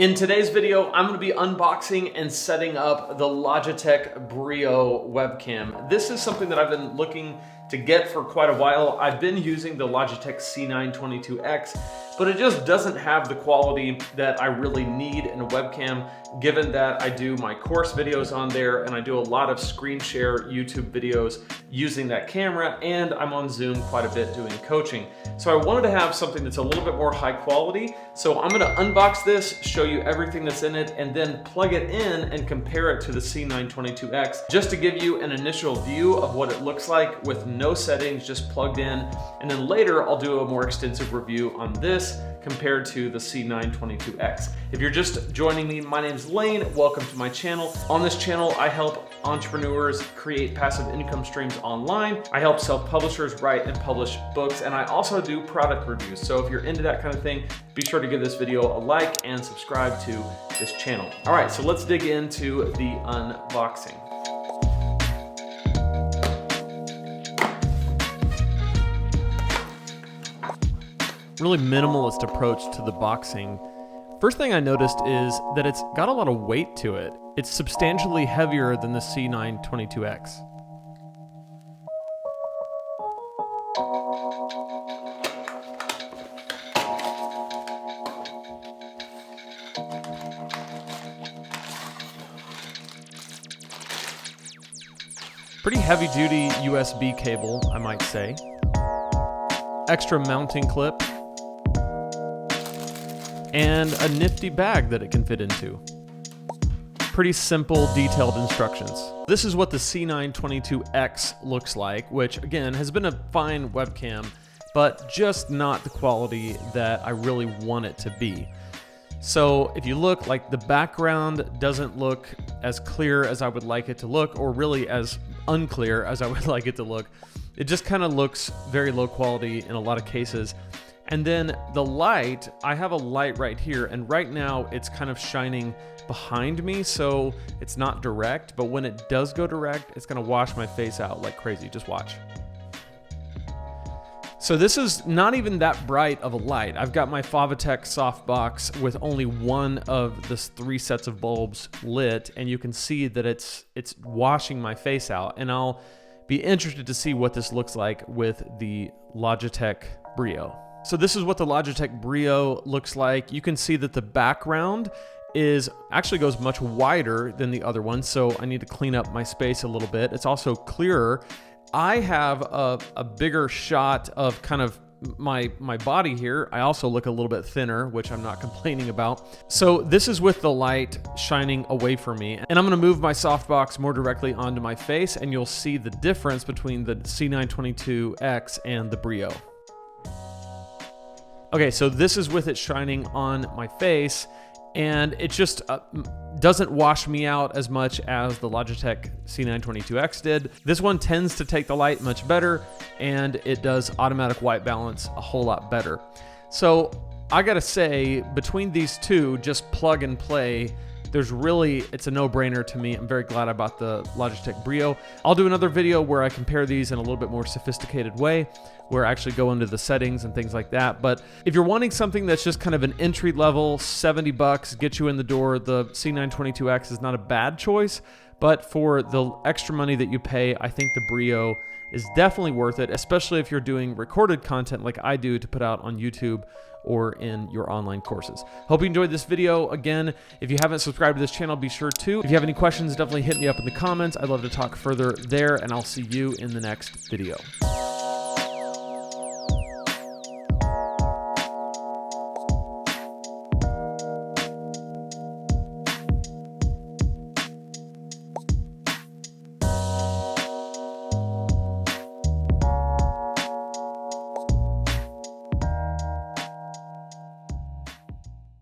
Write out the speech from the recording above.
In today's video, I'm going to be unboxing and setting up the Logitech Brio webcam. This is something that I've been looking to get for quite a while. I've been using the Logitech C922x, but it just doesn't have the quality that I really need in a webcam, given that I do my course videos on there and I do a lot of screen share YouTube videos using that camera, and I'm on Zoom quite a bit doing coaching. So I wanted to have something that's a little bit more high quality. So I'm gonna unbox this, show you everything that's in it, and then plug it in and compare it to the C922x, just to give you an initial view of what it looks like with no settings, just plugged in. And then later I'll do a more extensive review on this compared to the C922x. If you're just joining me, my name's Lane. Welcome to my channel. On this channel, I help entrepreneurs create passive income streams online. I help self-publishers write and publish books, and I also do product reviews. So if you're into that kind of thing, be sure to give this video a like and subscribe to this channel. All right, so let's dig into the unboxing. Really minimalist approach to the boxing. First thing I noticed is that it's got a lot of weight to it. It's substantially heavier than the C922x. Pretty heavy duty USB cable, I might say. Extra mounting clip. And a nifty bag that it can fit into. Pretty simple, detailed instructions. This is what the C922x looks like, which again has been a fine webcam, but just not the quality that I really want it to be. So if you look, like, the background doesn't look as clear as I would like it to look, or really as unclear as I would like it to look. It just kind of looks very low quality in a lot of cases. And then the light, I have a light right here, and right now it's kind of shining behind me, so it's not direct, but when it does go direct, it's gonna wash my face out like crazy. Just watch. So this is not even that bright of a light. I've got my Logitech softbox with only one of the 3 sets of bulbs lit, and you can see that it's washing my face out, and I'll be interested to see what this looks like with the Logitech Brio. So this is what the Logitech Brio looks like. You can see that the background actually goes much wider than the other one, so I need to clean up my space a little bit. It's also clearer. I have a bigger shot of kind of my body here. I also look a little bit thinner, which I'm not complaining about. So this is with the light shining away from me. And I'm gonna move my softbox more directly onto my face, and you'll see the difference between the C922x and the Brio. Okay, so this is with it shining on my face, and it just doesn't wash me out as much as the Logitech C922x did. This one tends to take the light much better, and it does automatic white balance a whole lot better. So I gotta say, between these two, just plug and play, it's a no-brainer to me. I'm very glad I bought the Logitech Brio. I'll do another video where I compare these in a little bit more sophisticated way, where I actually go into the settings and things like that. But if you're wanting something that's just kind of an entry level, 70 bucks, get you in the door, the C922x is not a bad choice. But for the extra money that you pay, I think the Brio is definitely worth it, especially if you're doing recorded content like I do to put out on YouTube or in your online courses. Hope you enjoyed this video. Again, if you haven't subscribed to this channel, be sure to. If you have any questions, definitely hit me up in the comments. I'd love to talk further there, and I'll see you in the next video.